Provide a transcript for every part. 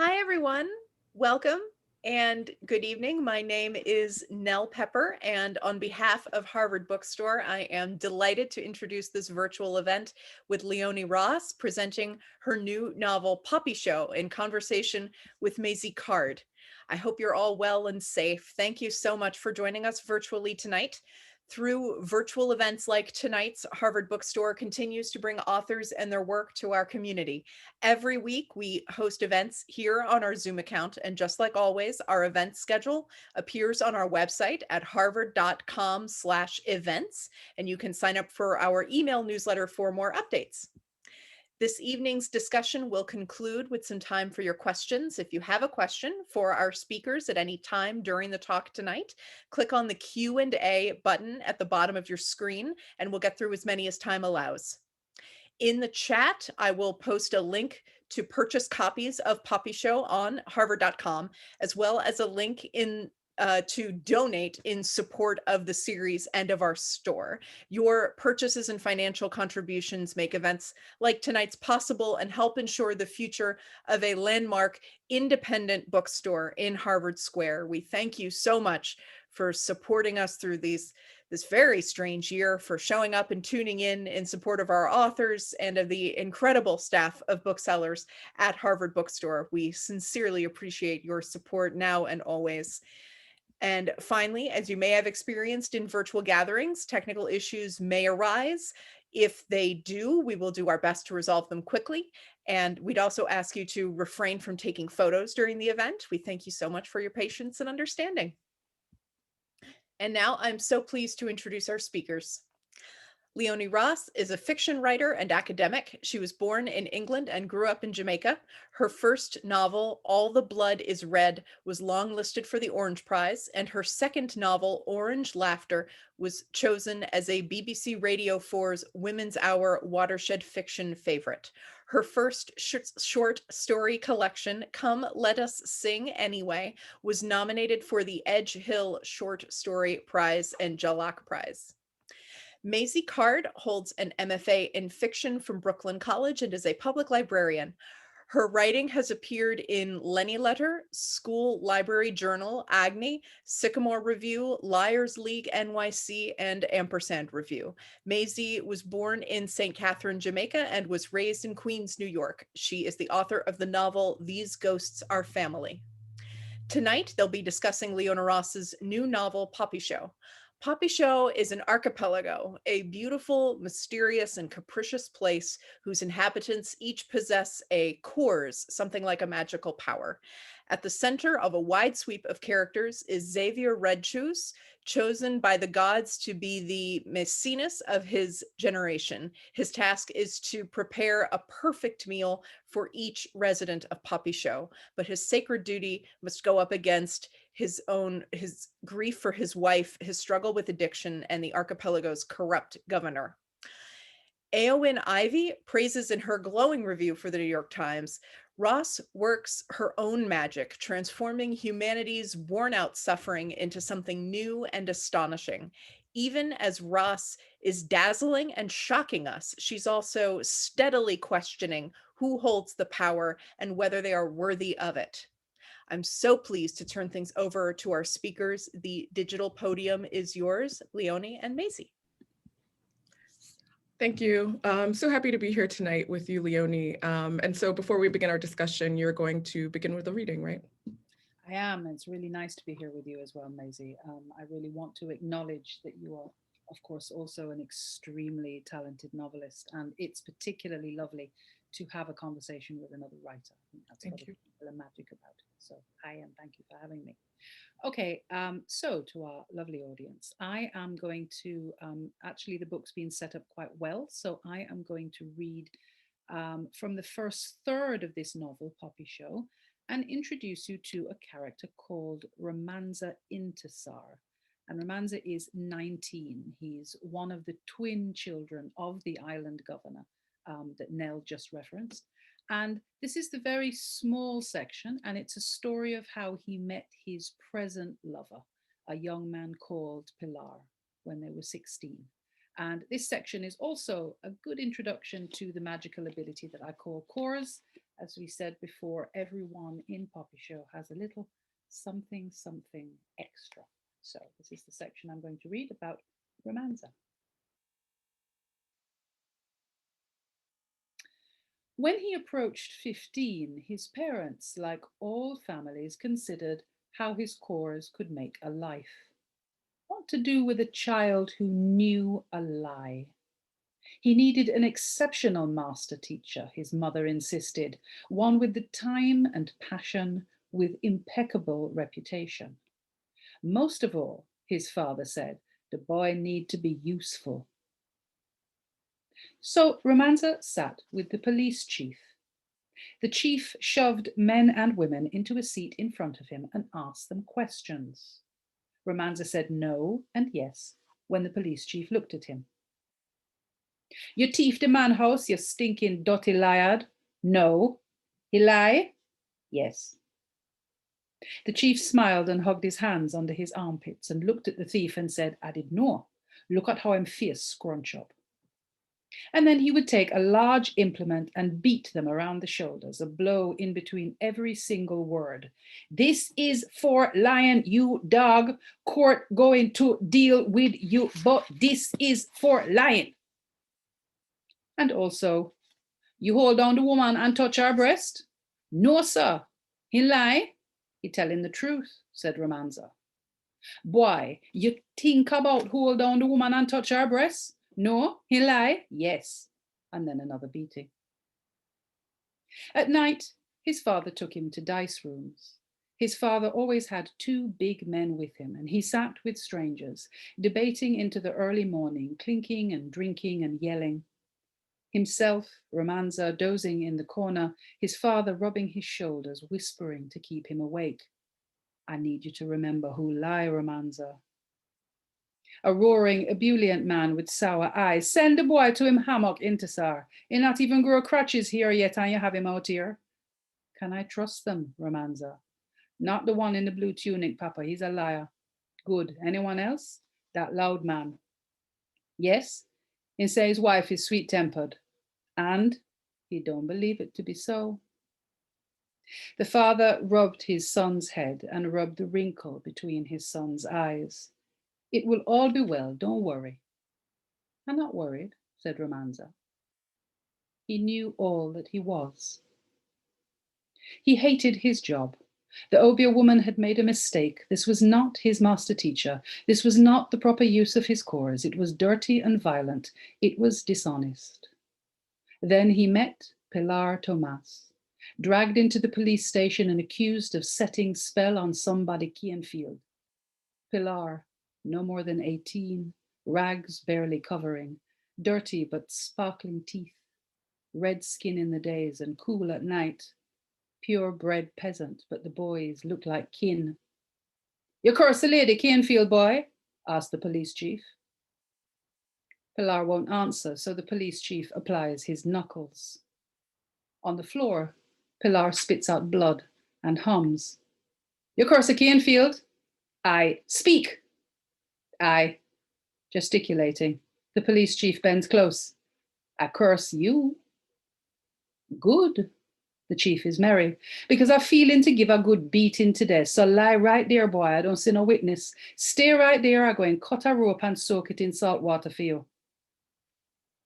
Hi, everyone. Welcome and good evening. My name is Nell Pepper, and on behalf of Harvard Bookstore, I am delighted to introduce this virtual event with Leone Ross presenting her new novel, Popisho, in conversation with Maisy Card. I hope you're all well and safe. Thank you so much for joining us virtually tonight. Through virtual events like tonight's, Harvard Bookstore continues to bring authors and their work to our community. Every week, we host events here on our Zoom account. And just like always, our event schedule appears on our website at harvard.com/events. And you can sign up for our email newsletter for more updates. This evening's discussion will conclude with some time for your questions. If you have a question for our speakers at any time during the talk tonight, click on the Q&A button at the bottom of your screen, and we'll get through as many as time allows. In the chat, I will post a link to purchase copies of Popisho on harvard.com, as well as a link to donate in support of the series and of our store. Your purchases and financial contributions make events like tonight's possible and help ensure the future of a landmark independent bookstore in Harvard Square. We thank you so much for supporting us through this very strange year, for showing up and tuning in support of our authors and of the incredible staff of booksellers at Harvard Bookstore. We sincerely appreciate your support now and always. And finally, as you may have experienced in virtual gatherings, technical issues may arise. If they do, we will do our best to resolve them quickly. And we'd also ask you to refrain from taking photos during the event. We thank you so much for your patience and understanding. And now I'm so pleased to introduce our speakers. Leone Ross is a fiction writer and academic. She was born in England and grew up in Jamaica. Her first novel, All the Blood is Red, was longlisted for the Orange Prize, and her second novel, Orange Laughter, was chosen as a BBC Radio 4's Women's Hour watershed fiction favorite. Her first short story collection, Come Let Us Sing Anyway, was nominated for the Edge Hill Short Story Prize and Jalak Prize. Maisy Card holds an MFA in fiction from Brooklyn College and is a public librarian. Her writing has appeared in Lenny Letter, School Library Journal, Agni, Sycamore Review, Liars League NYC, and Ampersand Review. Maisy was born in St. Catherine, Jamaica, and was raised in Queens, New York. She is the author of the novel These Ghosts Are Family. Tonight, they'll be discussing Leone Ross's new novel, Popisho. Popisho is an archipelago, a beautiful, mysterious, and capricious place whose inhabitants each possess a cores, something like a magical power. At the center of a wide sweep of characters is Xavier Redshoes, chosen by the gods to be the Mecenas of his generation. His task is to prepare a perfect meal for each resident of Popisho, but his sacred duty must go up against his grief for his wife, his struggle with addiction, and the archipelago's corrupt governor. Eowyn Ivy praises in her glowing review for the New York Times, Ross works her own magic, transforming humanity's worn-out suffering into something new and astonishing. Even as Ross is dazzling and shocking us, she's also steadily questioning who holds the power and whether they are worthy of it. I'm so pleased to turn things over to our speakers. The digital podium is yours, Leone and Maisy. Thank you. I'm so happy to be here tonight with you, Leonie. And so before we begin our discussion, you're going to begin with a reading, right? I am. It's really nice to be here with you as well, Maisy. I really want to acknowledge that you are, of course, also an extremely talented novelist, and it's particularly lovely to have a conversation with another writer. I think that's got a particular magic about it. So I am. Thank you for having me. Okay, so to our lovely audience, I am going to, actually the book's been set up quite well, so I am going to read from the first third of this novel, Popisho, and introduce you to a character called Romanza Intisar. And Romanza is 19. He's one of the twin children of the island governor that Nell just referenced. And this is the very small section, and it's a story of how he met his present lover, a young man called Pilar, when they were 16. And this section is also a good introduction to the magical ability that I call cores, As we said before, everyone in Popisho has a little something, something extra. So this is the section I'm going to read about romanza. When he approached 15, his parents, like all families, considered how his cores could make a life. What to do with a child who knew a lie? He needed an exceptional master teacher, his mother insisted, one with the time and passion, with impeccable reputation. Most of all, his father said, the boy need to be useful. So romanza sat with the police chief. The chief shoved men and women into a seat in front of him and asked them questions. romanza said no and yes when the police chief looked at him. You thief the man house, you stinking dirty liar. No. He lie? Yes. The chief smiled and hugged his hands under his armpits and looked at the thief and said, I did know. Look at how I'm face scrunch up. And then he would take a large implement and beat them around the shoulders, a blow in between every single word. This is for lying, you dog. Court going to deal with you, but this is for lying. And also, you hold down the woman and touch her breast? No, sir. He lie? He telling the truth, said romanza. Boy, you think about hold down the woman and touch her breast? No, he lie? Yes. And then another beating. At night, his father took him to dice rooms. His father always had two big men with him, and he sat with strangers, debating into the early morning, clinking and drinking and yelling. Himself, romanza, dozing in the corner, his father rubbing his shoulders, whispering to keep him awake. I need you to remember who lie, romanza. A roaring, ebullient man with sour eyes. Send the boy to him hammock, intisar. He not even grow crutches here yet, and you have him out here. Can I trust them, romanza? Not the one in the blue tunic, Papa. He's a liar. Good. Anyone else? That loud man. Yes. He say his wife is sweet-tempered. And he don't believe it to be so. The father rubbed his son's head and rubbed the wrinkle between his son's eyes. It will all be well, don't worry. I'm not worried, said romanza. He knew all that he was. He hated his job. The Obia woman had made a mistake. This was not his master teacher. This was not the proper use of his cores. It was dirty and violent. It was dishonest. Then he met Pilar Tomas, dragged into the police station and accused of setting spell on somebody Kienfield. Pilar, no more than 18, rags barely covering, dirty but sparkling teeth, red skin in the days and cool at night, pure-bred peasant, but the boys looked like kin. You curse a lady, Kienfield boy? Asked the police chief. Pilar won't answer, so the police chief applies his knuckles. On the floor, Pilar spits out blood and hums. You curse a Kienfield? I speak. I, gesticulating. The police chief bends close. I curse you. Good. The chief is merry, because I feeling to give a good beating today. So lie right there, boy. I don't see no witness. Stay right there. I go and cut a rope and soak it in salt water for you.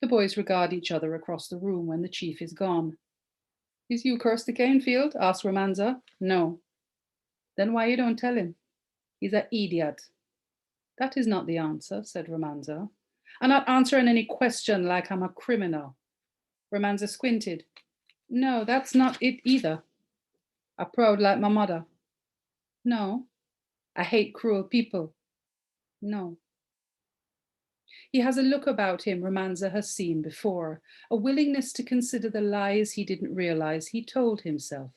The boys regard each other across the room when the chief is gone. Is you curse the Canefield? Asked romanza. No. Then why you don't tell him? He's an idiot. That is not the answer, said romanza. I'm not answering any question like I'm a criminal. Romanza squinted. No, that's not it either. I'm proud like my mother. No. I hate cruel people. No. He has a look about him romanza has seen before, a willingness to consider the lies he didn't realize he told himself.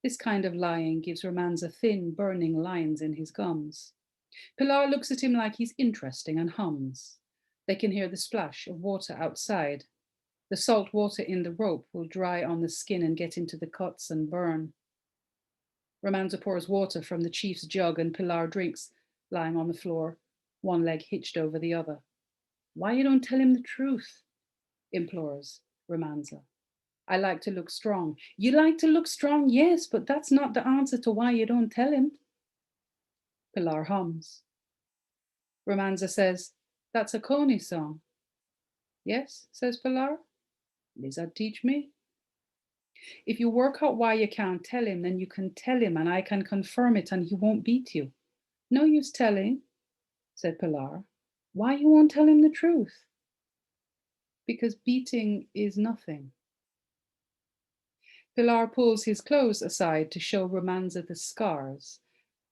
This kind of lying gives romanza thin, burning lines in his gums. Pilar looks at him like he's interesting and hums. They can hear the splash of water outside. The salt water in the rope will dry on the skin and get into the cuts and burn. Romanza pours water from the chief's jug and Pilar drinks, lying on the floor, one leg hitched over the other. Why you don't tell him the truth? Implores romanza. I like to look strong. You like to look strong, yes, but that's not the answer to why you don't tell him. Pilar hums. Romanza says, that's a Coney song. Yes, says Pilar. Lizard teach me. If you work out why you can't tell him, then you can tell him and I can confirm it and he won't beat you. No use telling, said Pilar. Why you won't tell him the truth? Because beating is nothing. Pilar pulls his clothes aside to show Romanza the scars,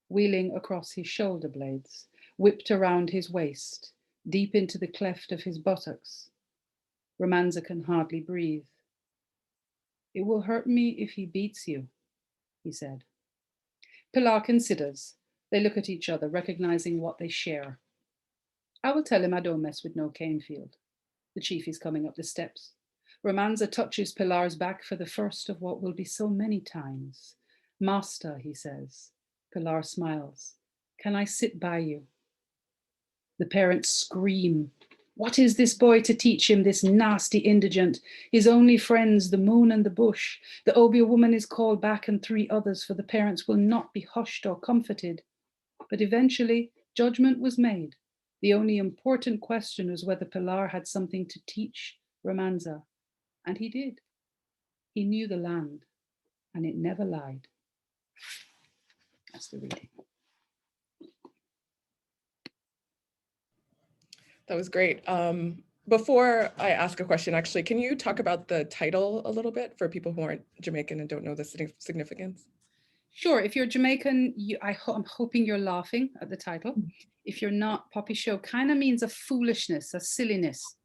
wheeling across his shoulder blades, whipped around his waist, deep into the cleft of his buttocks. Romanza can hardly breathe. It will hurt me if he beats you, he said. Pilar considers. They look at each other, recognizing what they share. I will tell him I don't mess with no cane field. The chief is coming up the steps. Romanza touches Pilar's back for the first of what will be so many times. Master, he says. Pilar smiles. Can I sit by you? The parents scream. What is this boy to teach him, this nasty indigent? His only friends, the moon and the bush. The Obia woman is called back and 3 others, for the parents will not be hushed or comforted. But eventually, judgment was made. The only important question was whether Pilar had something to teach Romanza. And he did. He knew the land, and it never lied. That's the reading. That was great. Before I ask a question, actually, can you talk about the title a little bit for people who aren't Jamaican and don't know the significance? Sure. If you're Jamaican, I'm hoping you're laughing at the title. If you're not, Popisho kind of means a foolishness, a silliness.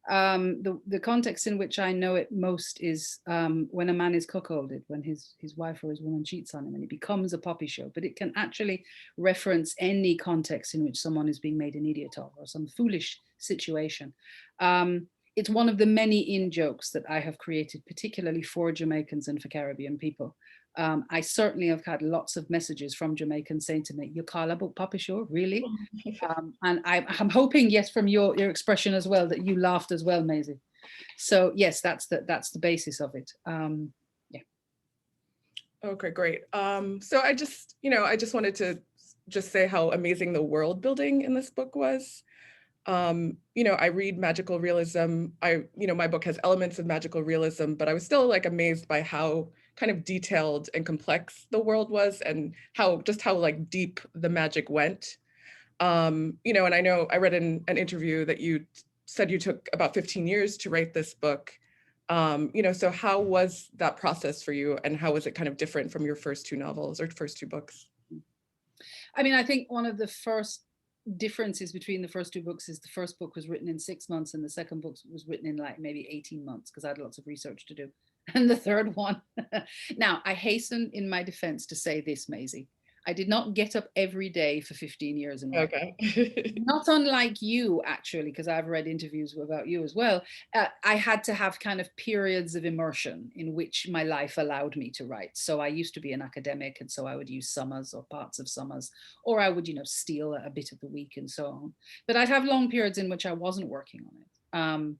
The context in which I know it most is when a man is cuckolded, when his wife or his woman cheats on him and it becomes a Popisho. But it can actually reference any context in which someone is being made an idiot of or some foolish situation. It's one of the many in-jokes that I have created, particularly for Jamaicans and for Caribbean people. I certainly have had lots of messages from Jamaicans saying to me, you call about Popisho, really? And I'm hoping, yes, from your expression as well, that you laughed as well, Maisy. So yes, that's the basis of it. Yeah. Okay, great. So I just wanted to just say how amazing the world building in this book was. I read magical realism. My book has elements of magical realism, but I was still like amazed by how kind of detailed and complex the world was and how like deep the magic went. And I know I read in an interview that you said you took about 15 years to write this book. So how was that process for you and how was it kind of different from your first 2 novels or first 2 books? I mean, I think one of the first differences between the first 2 books is the first book was written in 6 months and the second book was written in like maybe 18 months because I had lots of research to do. And the third one. Now, I hasten in my defense to say this, Maisy. I did not get up every day for 15 years and write. Okay. Not unlike you, actually, because I've read interviews about you as well. I had to have kind of periods of immersion in which my life allowed me to write. So I used to be an academic, and so I would use summers or parts of summers, or I would, steal a bit of the week and so on. But I'd have long periods in which I wasn't working on it.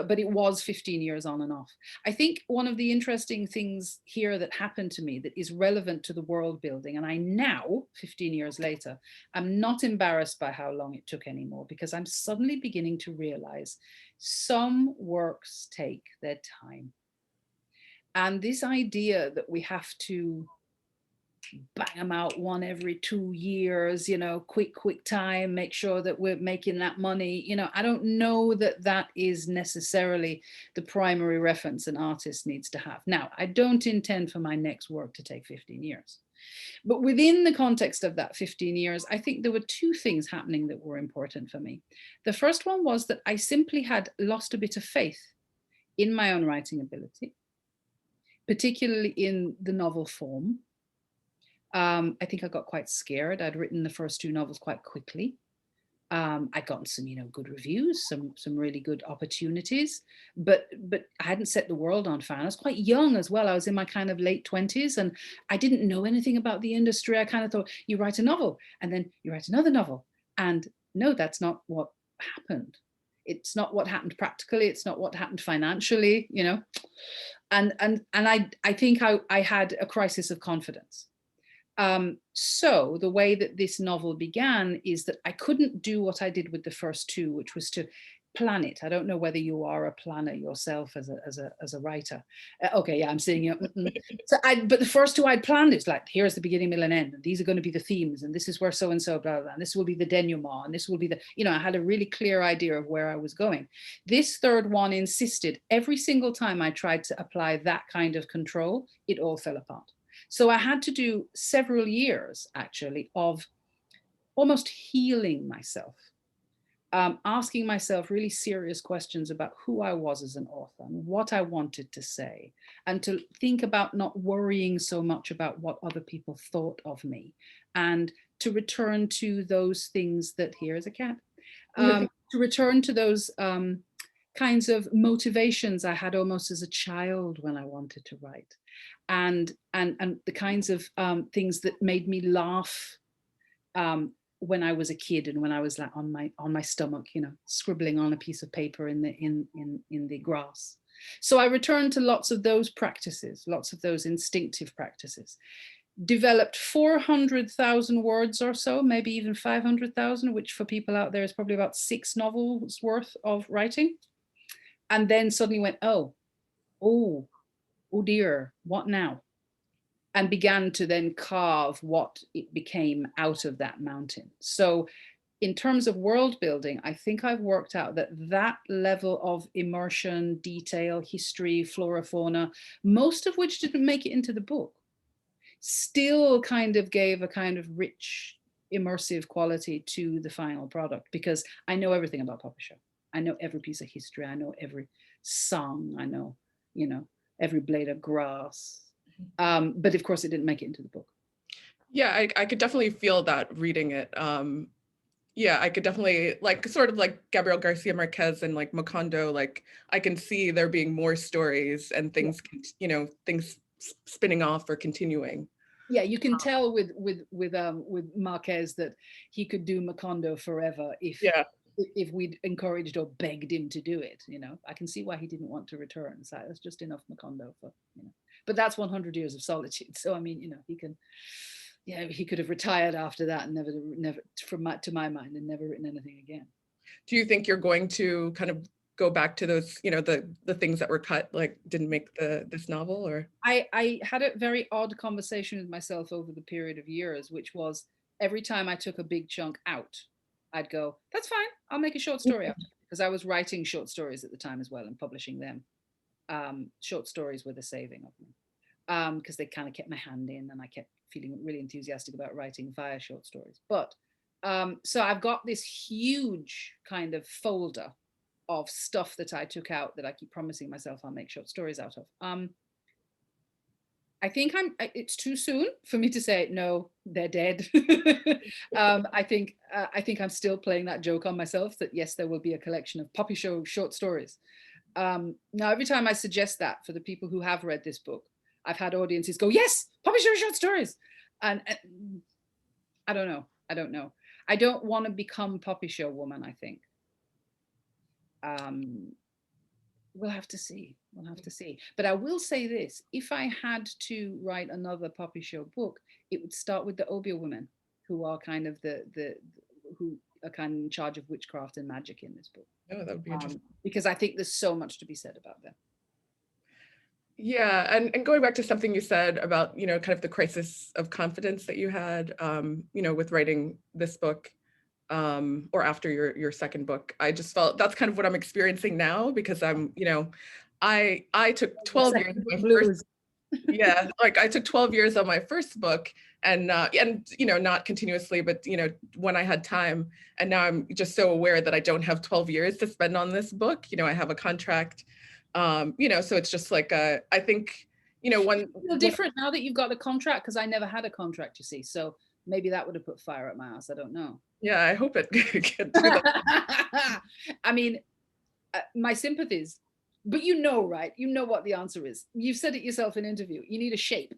But it was 15 years on and off. I think one of the interesting things here that happened to me that is relevant to the world building, and I now, 15 years later, I'm not embarrassed by how long it took anymore because I'm suddenly beginning to realize some works take their time. And this idea that we have to bang them out one every 2 years, quick time, make sure that we're making that money. I don't know that that is necessarily the primary reference an artist needs to have. Now, I don't intend for my next work to take 15 years. But within the context of that 15 years, I think there were 2 things happening that were important for me. The first one was that I simply had lost a bit of faith in my own writing ability, particularly in the novel form. I think I got quite scared. I'd written the first 2 novels quite quickly. I'd gotten some, good reviews, some really good opportunities, but I hadn't set the world on fire. I was quite young as well. I was in my kind of late 20s and I didn't know anything about the industry. I kind of thought you write a novel and then you write another novel. And no, that's not what happened. It's not what happened practically. It's not what happened financially, you know. And I think I had a crisis of confidence. So the way that this novel began is that I couldn't do what I did with the first two, which was to plan it. I don't know whether you are a planner yourself as a writer. Okay, yeah, I'm seeing you. So but the first two I'd planned, it's like, here's the beginning, middle, and end, and these are going to be the themes, and this is where so and so, blah, blah, and this will be the denouement, and this will be the, you know, I had a really clear idea of where I was going. This third one insisted every single time I tried to apply that kind of control, it all fell apart. So I had to do several years actually of almost healing myself. Asking myself really serious questions about who I was as an author and what I wanted to say, and to think about not worrying so much about what other people thought of me, and to return to those things that, here is a cat, to return to those kinds of motivations I had almost as a child when I wanted to write, and the kinds of things that made me laugh when I was a kid, and when I was like on my stomach, you know, scribbling on a piece of paper in the grass. So I returned to lots of those practices, lots of those instinctive practices. Developed 400,000 words or so, maybe even 500,000, which for people out there is probably about 6 novels worth of writing. And then suddenly went, oh dear, what now? And began to then carve what it became out of that mountain. So in terms of world building, I think I've worked out that that level of immersion, detail, history, flora, fauna, most of which didn't make it into the book, still kind of gave a kind of rich, immersive quality to the final product, because I know everything about Popisho. I know every piece of history. I know every song. I know, you know, every blade of grass. But of course it didn't make it into the book. Yeah, I could definitely feel that reading it. Yeah, I could definitely, like, sort of like Gabriel Garcia Marquez and like Macondo, like I can see there being more stories and things, you know, things spinning off or continuing. Yeah, you can tell with Marquez that he could do Macondo forever if we'd encouraged or begged him to do it. You know, I can see why he didn't want to return. So that's just enough Macondo for, you know. But that's 100 Years of Solitude. So I mean, you know, he can, yeah, he could have retired after that and never, to my mind, and never written anything again. Do you think you're going to kind of go back to those, you know, the things that were cut, like didn't make this novel? Or I had a very odd conversation with myself over the period of years, which was every time I took a big chunk out, I'd go, that's fine, I'll make a short story out of it. Because I was writing short stories at the time as well and publishing them. Short stories were the saving of them, because they kind of kept my hand in, and I kept feeling really enthusiastic about writing via short stories. But so I've got this huge kind of folder of stuff that I took out that I keep promising myself I'll make short stories out of. I think it's too soon for me to say, no, they're dead. I think I'm still playing that joke on myself that yes, there will be a collection of Popisho short stories. Now, every time I suggest that for the people who have read this book, I've had audiences go, yes, Popisho short stories. And I don't know. I don't want to become Popisho woman, I think. We'll have to see. But I will say this, if I had to write another Popisho book, it would start with the Obia women, who are kind of who are kind of in charge of witchcraft and magic in this book. Oh, that would be interesting. Because I think there's so much to be said about them. Yeah, and going back to something you said about, you know, kind of the crisis of confidence that you had, you know, with writing this book, or after your second book, I just felt that's kind of what I'm experiencing now, because I'm, you know, I took 12 years of my first, yeah, like I took 12 years on my first book, and you know, not continuously, but you know, when I had time, and now I'm just so aware that I don't have 12 years to spend on this book. You know, I have a contract, you know, so it's just like I think, you know, one different now that you've got the contract, because I never had a contract, you see, so maybe that would have put fire at my ass. I don't know. Yeah, I hope it can do that. I mean, my sympathies, but you know, right? You know what the answer is. You've said it yourself in interview. You need a shape.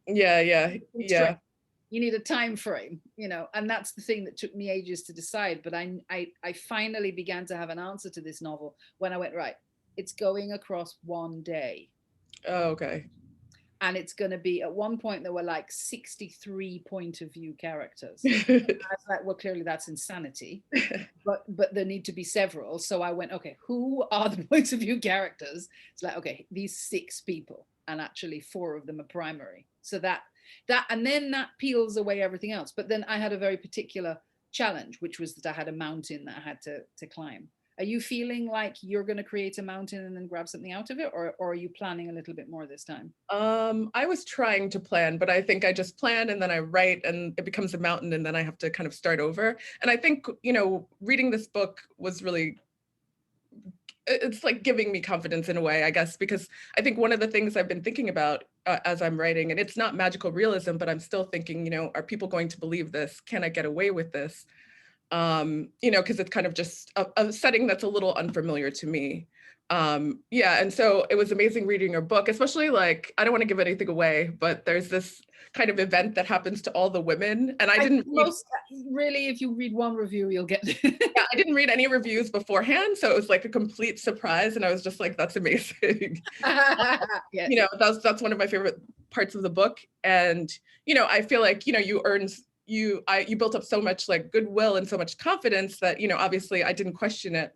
Yeah. You need a time frame, and that's the thing that took me ages to decide. But I finally began to have an answer to this novel when I went, right, it's going across one day. Oh, okay. And it's going to be, at one point there were like 63 point of view characters. I was like, well, clearly that's insanity, but there need to be several. So I went, okay, who are the points of view characters? It's like, okay, these 6 people, and actually 4 of them are primary. So that and then that peels away everything else. But then I had a very particular challenge, which was that I had a mountain that I had to climb. Are you feeling like you're going to create a mountain and then grab something out of it, or are you planning a little bit more this time? I was trying to plan, but I think I just plan and then I write and it becomes a mountain and then I have to kind of start over. And I think, reading this book was really, it's like giving me confidence in a way, I guess, because I think one of the things I've been thinking about as I'm writing, and it's not magical realism, but I'm still thinking, are people going to believe this? Can I get away with this? Because it's kind of just a setting that's a little unfamiliar to me. And so it was amazing reading your book, especially like, I don't want to give anything away, but there's this kind of event that happens to all the women. And I didn't really, if you read one review, you'll get yeah, I didn't read any reviews beforehand. So it was like a complete surprise. And I was just like, that's amazing. Yes. That's one of my favorite parts of the book. And, I feel like, you built up so much like goodwill and so much confidence that, obviously I didn't question it,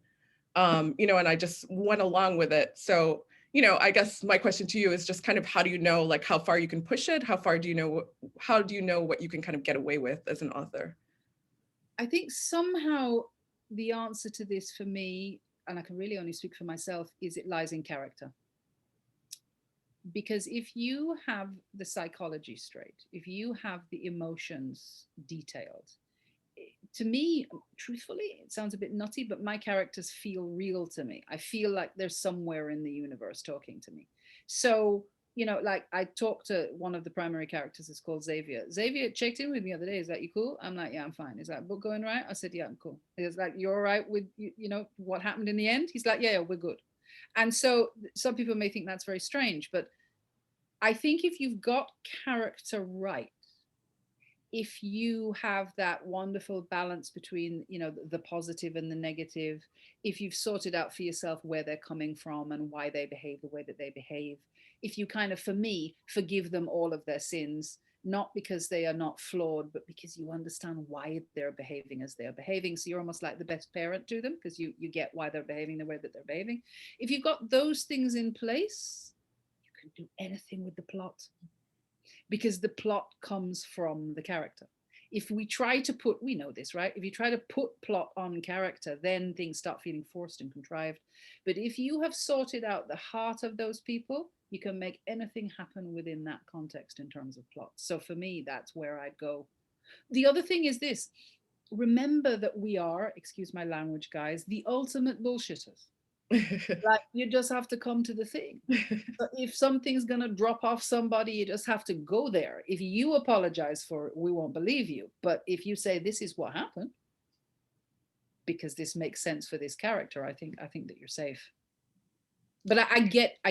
and I just went along with it. So, I guess my question to you is just kind of, how do you know, like how far you can push it? How do you know what you can kind of get away with as an author? I think somehow the answer to this for me, and I can really only speak for myself, is it lies in character. Because if you have the psychology straight, if you have the emotions detailed, to me, truthfully, it sounds a bit nutty, but my characters feel real to me. I feel like they're somewhere in the universe talking to me. So, like I talked to one of the primary characters, it's called Xavier. Xavier checked in with me the other day. Is that you cool? I'm like, yeah, I'm fine. Is that book going right? I said, yeah, I'm cool. He's like, you're all right with, what happened in the end? He's like, yeah, we're good. And so some people may think that's very strange, but I think if you've got character right, if you have that wonderful balance between, the positive and the negative, if you've sorted out for yourself where they're coming from and why they behave the way that they behave, if you kind of, for me, forgive them all of their sins, not because they are not flawed, but because you understand why they're behaving as they're behaving. So you're almost like the best parent to them because you get why they're behaving the way that they're behaving. If you've got those things in place, you can do anything with the plot, because the plot comes from the character. If we try to put, we know this, right? If you try to put plot on character, then things start feeling forced and contrived. But if you have sorted out the heart of those people, you can make anything happen within that context in terms of plot. So for me, that's where I'd go. The other thing is this: remember that we are, excuse my language, guys, the ultimate bullshitters. Like, you just have to come to the thing. So if something's gonna drop off somebody, you just have to go there. If you apologize for it, we won't believe you. But if you say this is what happened because this makes sense for this character, I think that you're safe. But I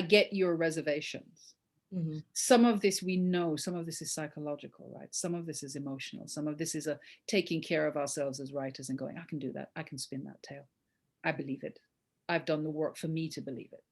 get your reservations. Mm-hmm. Some of this we know, some of this is psychological, right? Some of this is emotional. Some of this is a taking care of ourselves as writers and going, I can do that. I can spin that tale. I believe it. I've done the work for me to believe it.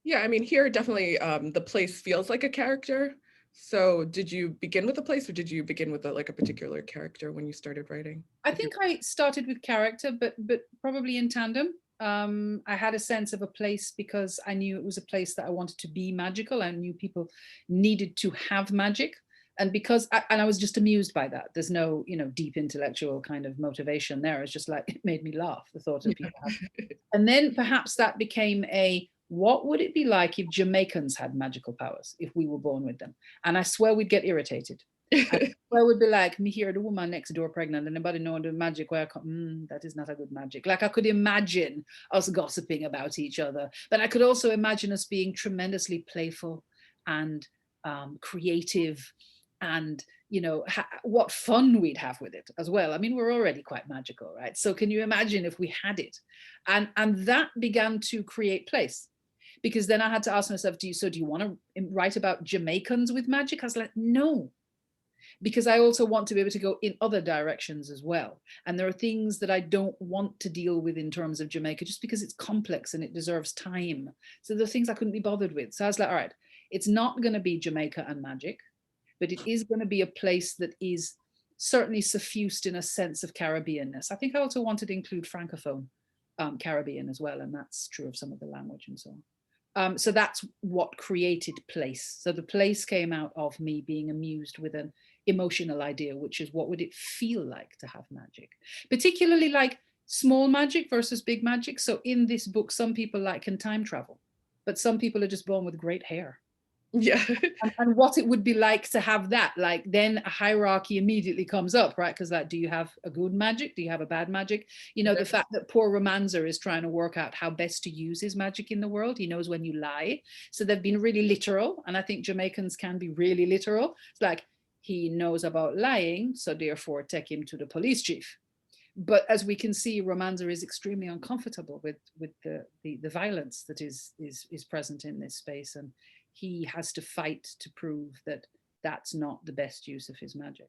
Yeah, I mean, here definitely the place feels like a character. So did you begin with a place, or did you begin with a particular character when you started writing? I think I started with character, but probably in tandem. I had a sense of a place because I knew it was a place that I wanted to be magical. I knew people needed to have magic. And because I was just amused by that. There's no, deep intellectual kind of motivation there. It's just like, it made me laugh, the thought of people having. And then perhaps that became what would it be like if Jamaicans had magical powers, if we were born with them? And I swear we'd get irritated. I swear we'd be like, me hear the woman next door pregnant and anybody know the magic where I come, that is not a good magic. Like, I could imagine us gossiping about each other, but I could also imagine us being tremendously playful and creative, and what fun we'd have with it as well. I mean, we're already quite magical, right? So can you imagine if we had it? And that began to create place, because then I had to ask myself, do you want to write about Jamaicans with magic? I was like, no, because I also want to be able to go in other directions as well. And there are things that I don't want to deal with in terms of Jamaica, just because it's complex and it deserves time. So there are things I couldn't be bothered with. So I was like, all right, it's not going to be Jamaica and magic, but it is going to be a place that is certainly suffused in a sense of Caribbeanness. I think I also wanted to include Francophone Caribbean as well, and that's true of some of the language and so on. So that's what created place. So the place came out of me being amused with an emotional idea, which is what would it feel like to have magic, particularly like small magic versus big magic. So in this book, some people can time travel, but some people are just born with great hair. Yeah. And what it would be like to have that, like then a hierarchy immediately comes up, right? Because like, do you have a good magic? Do you have a bad magic? You know, the fact that poor Romanza is trying to work out how best to use his magic in the world. He knows when you lie. So they've been really literal. And I think Jamaicans can be really literal. It's like, he knows about lying, so therefore take him to the police chief. But as we can see, Romanza is extremely uncomfortable with the violence that is present in this space. And he has to fight to prove that that's not the best use of his magic.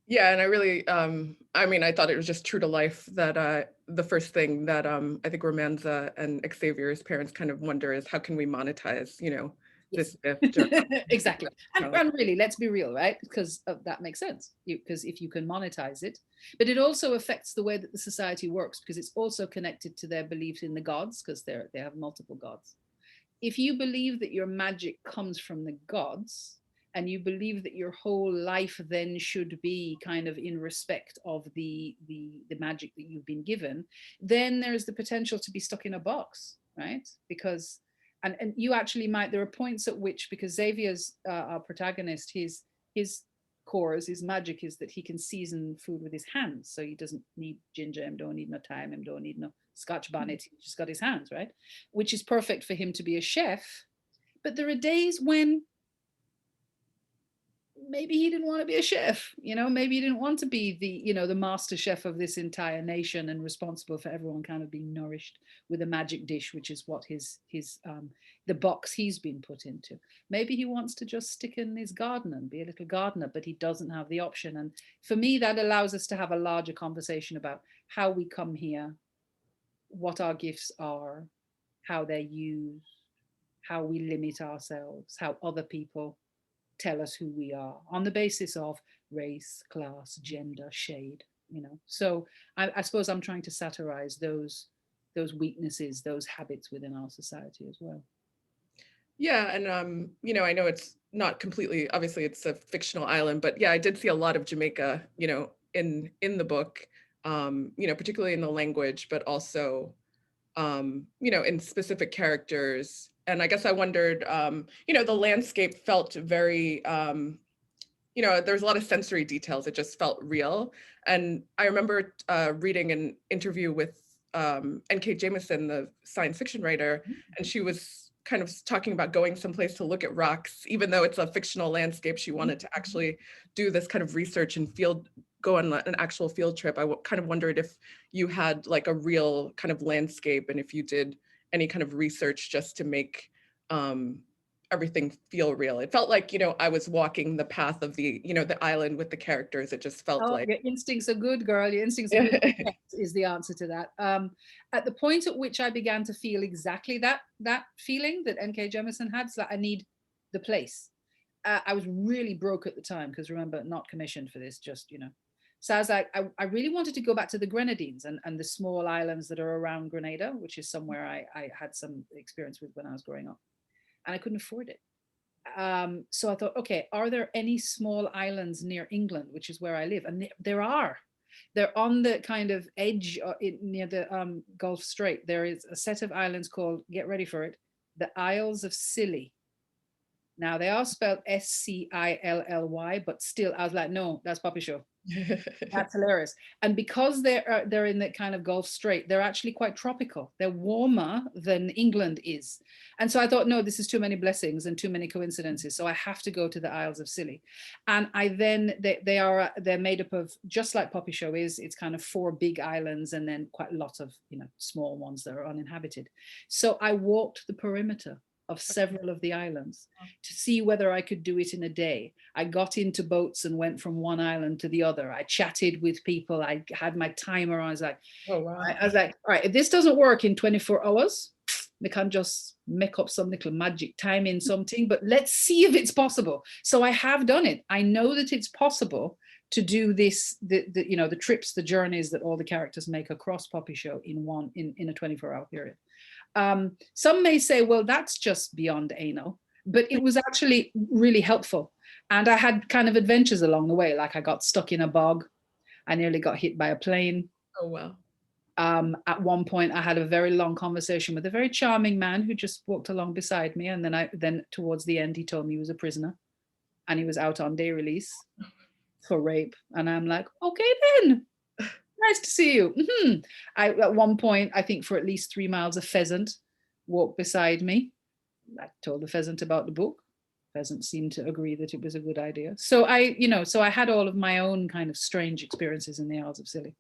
Yeah, and I really, I mean, I thought it was just true to life that the first thing that I think Romanza and Xavier's parents kind of wonder is how can we monetize, you know, Yes. this gift? Exactly. And really, let's be real, right? Because that makes sense. Because if you can monetize it, but it also affects the way that the society works, because it's also connected to their belief in the gods, because they have multiple gods. If you believe that your magic comes from the gods, and you believe that your whole life then should be kind of in respect of the magic that you've been given, then there's the potential to be stuck in a box, right? Because and you actually might, there are points at which, because Xavier's our protagonist, his cores, his magic is that he can season food with his hands. So he doesn't need ginger, him don't need no thyme, him don't need no Scotch bonnet, he's just got his hands, right? Which is perfect for him to be a chef. But there are days when maybe he didn't want to be a chef, you know, maybe he didn't want to be the, you know, the master chef of this entire nation and responsible for everyone kind of being nourished with a magic dish, which is what his the box he's been put into. Maybe he wants to just stick in his garden and be a little gardener, but he doesn't have the option. And for me, that allows us to have a larger conversation about how we come here, what our gifts are, how they're used, how we limit ourselves, how other people tell us who we are on the basis of race, class, gender, shade, you know. So I suppose I'm trying to satirize those weaknesses, those habits within our society as well. Yeah, and you know, I know it's not completely, obviously it's a fictional island, but yeah, I did see a lot of Jamaica, you know, in the book, you know, particularly in the language, but also you know, in specific characters. And I guess I wondered, you know, the landscape felt very, you know, there's a lot of sensory details. It just felt real. And I remember reading an interview with N.K. Jemisin, the science fiction writer, and she was kind of talking about going someplace to look at rocks, even though it's a fictional landscape. She wanted to actually do this kind of research and go on an actual field trip. I kind of wondered if you had like a real kind of landscape and if you did any kind of research just to make everything feel real. It felt like, you know, I was walking the path of the, you know, the island with the characters. It just felt like. Your instincts are good, girl. Your instincts are good. Yes, is the answer to that. At the point at which I began to feel exactly that feeling that N.K. Jemisin had, so that I need the place. I was really broke at the time because remember, not commissioned for this, just, you know. So I was like, I really wanted to go back to the Grenadines and the small islands that are around Grenada, which is somewhere I had some experience with when I was growing up. And I couldn't afford it. So I thought, okay, are there any small islands near England, which is where I live? And there are. They're on the kind of edge near the Gulf Strait. There is a set of islands called, get ready for it, the Isles of Scilly. Now they are spelled Scilly, but still, I was like, no, that's Popisho. That's hilarious. And because they're in that kind of Gulf Strait, they're actually quite tropical. They're warmer than England is. And so I thought, no, this is too many blessings and too many coincidences. So I have to go to the Isles of Scilly. And they're made up of, just like Popisho is, it's kind of 4 big islands and then quite a lot of, you know, small ones that are uninhabited. So I walked the perimeter of several of the islands to see whether I could do it in a day. I got into boats and went from one island to the other. I chatted with people. I had my timer. I was like, Oh, wow. all right, if this doesn't work in 24 hours, we can't just make up some little magic time in something, but let's see if it's possible. So I have done it. I know that it's possible to do this, the trips, the journeys that all the characters make across Popisho in a 24-hour period. Some may say, well, that's just beyond anal, but it was actually really helpful. And I had kind of adventures along the way. Like I got stuck in a bog. I nearly got hit by a plane. Oh, wow. At one point, I had a very long conversation with a very charming man who just walked along beside me. And then towards the end, he told me he was a prisoner and he was out on day release for rape. And I'm like, okay, then. Nice to see you. At one point, I think for at least 3 miles, a pheasant walked beside me. I told the pheasant about the book. Pheasant seemed to agree that it was a good idea. So I had all of my own kind of strange experiences in the Isles of Scilly.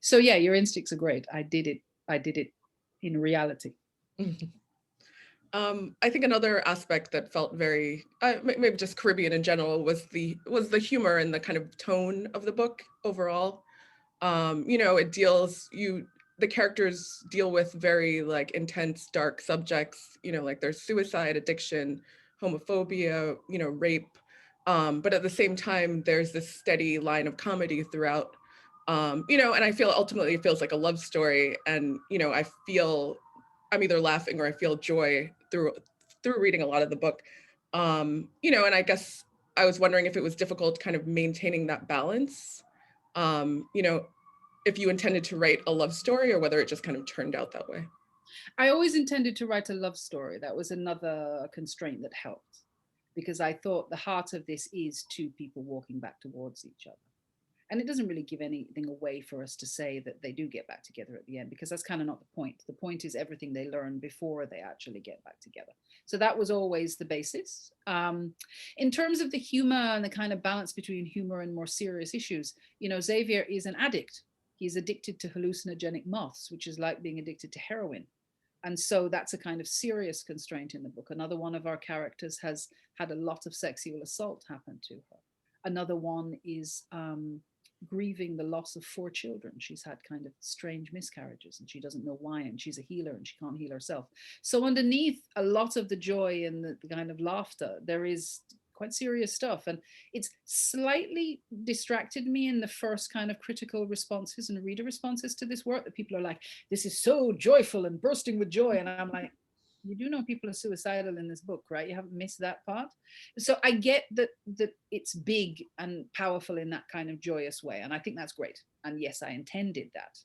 So yeah, your instincts are great. I did it in reality. I think another aspect that felt very, maybe just Caribbean in general, was the humor and the kind of tone of the book overall. The characters deal with very like intense, dark subjects, like there's suicide, addiction, homophobia, rape. But at the same time, there's this steady line of comedy throughout, and I feel ultimately it feels like a love story. And, I feel I'm either laughing or I feel joy through reading a lot of the book. And I guess I was wondering if it was difficult kind of maintaining that balance. If you intended to write a love story or whether it just kind of turned out that way. I always intended to write a love story. That was another constraint that helped, because I thought the heart of this is two people walking back towards each other. And it doesn't really give anything away for us to say that they do get back together at the end, because that's kind of not the point. The point is everything they learn before they actually get back together. So that was always the basis. In terms of the humor and the kind of balance between humor and more serious issues, Xavier is an addict. He's addicted to hallucinogenic moths, which is like being addicted to heroin. And so that's a kind of serious constraint in the book. Another one of our characters has had a lot of sexual assault happen to her. Another one is grieving the loss of 4 children. She's had kind of strange miscarriages and she doesn't know why, and she's a healer and she can't heal herself. So underneath a lot of the joy and the kind of laughter, there is quite serious stuff. And it's slightly distracted me in the first kind of critical responses and reader responses to this work, that people are like, this is so joyful and bursting with joy. And I'm like, you do know people are suicidal in this book, right? You haven't missed that part. So I get that it's big and powerful in that kind of joyous way. And I think that's great. And yes, I intended that.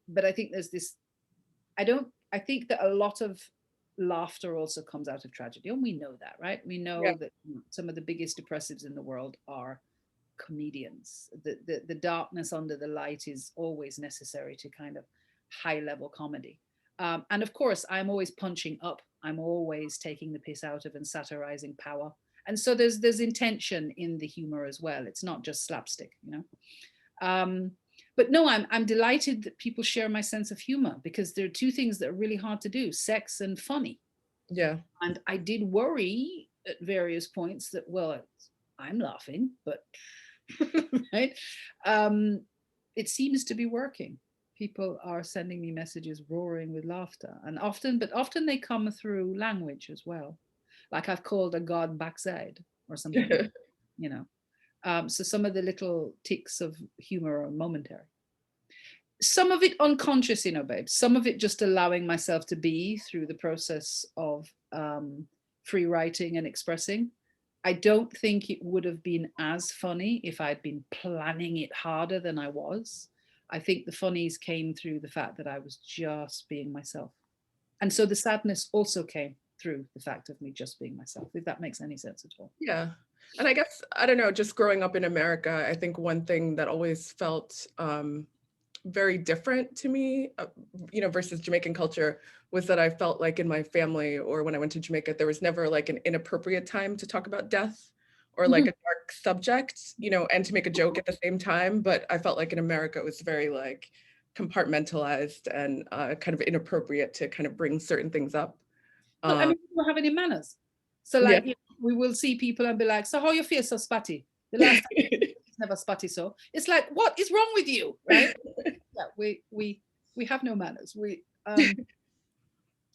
But I think there's this, I think that a lot of laughter also comes out of tragedy. And we know that, right? We know that some of the biggest depressives in the world are comedians. The darkness under the light is always necessary to kind of high level comedy. And of course, I'm always punching up. I'm always taking the piss out of and satirizing power. And so there's intention in the humor as well. It's not just slapstick, But no, I'm delighted that people share my sense of humor, because there are two things that are really hard to do: sex and funny. Yeah. And I did worry at various points that, well, I'm laughing, but right? It seems to be working. People are sending me messages roaring with laughter, and often they come through language as well. Like I've called a god backside or something, So some of the little ticks of humor are momentary. Some of it unconscious, babe. Some of it just allowing myself to be through the process of free writing and expressing. I don't think it would have been as funny if I'd been planning it harder than I was. I think the funnies came through the fact that I was just being myself. And so the sadness also came through the fact of me just being myself, if that makes any sense at all. Yeah. And I guess, I don't know, just growing up in America, I think one thing that always felt very different to me, versus Jamaican culture, was that I felt like in my family or when I went to Jamaica, there was never like an inappropriate time to talk about death or like a dark subject, and to make a joke at the same time. But I felt like in America, it was very like compartmentalized and kind of inappropriate to kind of bring certain things up. Well, I mean, we don't have any manners. So like, you know, we will see people and be like, so how you feel so spatty? The last time it's never spatty. So it's like, what is wrong with you? Right? Yeah, we have no manners.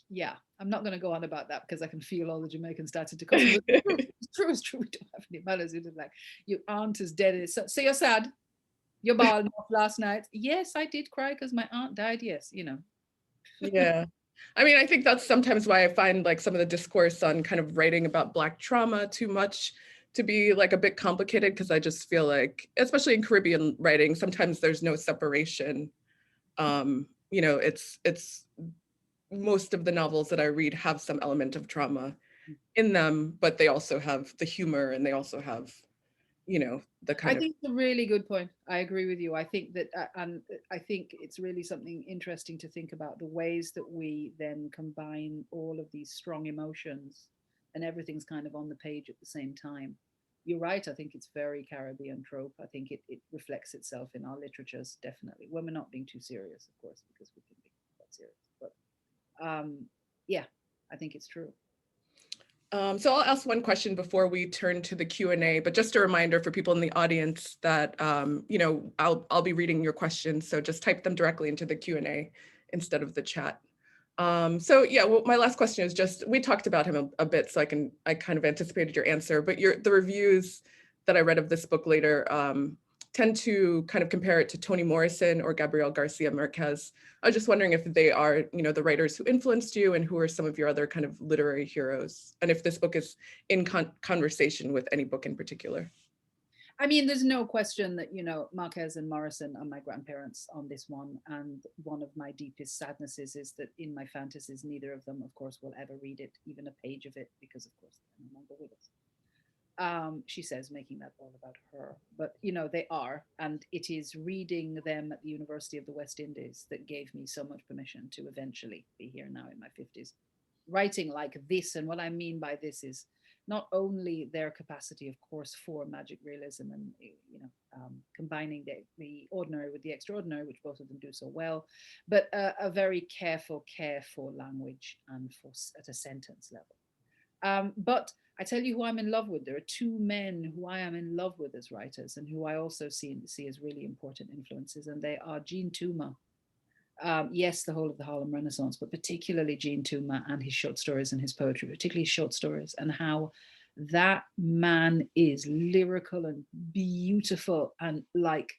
Yeah, I'm not going to go on about that because I can feel all the Jamaicans starting to come. It's true. We don't have any manners. It's like, your aunt is dead. So you're sad. You're bald off last night. Yes, I did cry because my aunt died. Yes, you know. Yeah. I mean, I think that's sometimes why I find like some of the discourse on kind of writing about Black trauma too much to be like a bit complicated, because I just feel like, especially in Caribbean writing, sometimes there's no separation. You know, it's most of the novels that I read have some element of trauma in them, but they also have the humor and they also have, you know, the kind I think it's a really good point. I agree with you. I think that, and I think it's really something interesting to think about the ways that we then combine all of these strong emotions and everything's kind of on the page at the same time. You're right. I think it's very Caribbean trope. I think it reflects itself in our literatures, definitely, when we're not being too serious, of course, because we can be quite serious. But yeah, I think it's true. So I'll ask one question before we turn to the Q&A, but just a reminder for people in the audience that, you know, I'll be reading your questions, so just type them directly into the Q&A instead of the chat. So yeah, well, my last question is just, we talked about him a bit, so I kind of anticipated your answer, but the reviews that I read of this book later tend to kind of compare it to Toni Morrison or Gabriel Garcia Marquez. I was just wondering if they are, you know, the writers who influenced you, and who are some of your other kind of literary heroes, and if this book is in conversation with any book in particular. I mean, there's no question that, you know, Marquez and Morrison are my grandparents on this one. And one of my deepest sadnesses is that in my fantasies, neither of them, of course, will ever read it, even a page of it, because, of course, they're no longer with us. She says, making that all about her. But, you know, they are. And it is reading them at the University of the West Indies that gave me so much permission to eventually be here now in my 50s, writing like this. And what I mean by this is not only their capacity, of course, for magic realism and, you know, combining the ordinary with the extraordinary, which both of them do so well, but a very careful care for language and for at a sentence level. But I tell you who I'm in love with. There are two men who I am in love with as writers, and who I also see as really important influences, and they are Jean Toomer. Yes, the whole of the Harlem Renaissance, but particularly Jean Toomer and his short stories and his poetry, particularly his short stories, and how that man is lyrical and beautiful, and like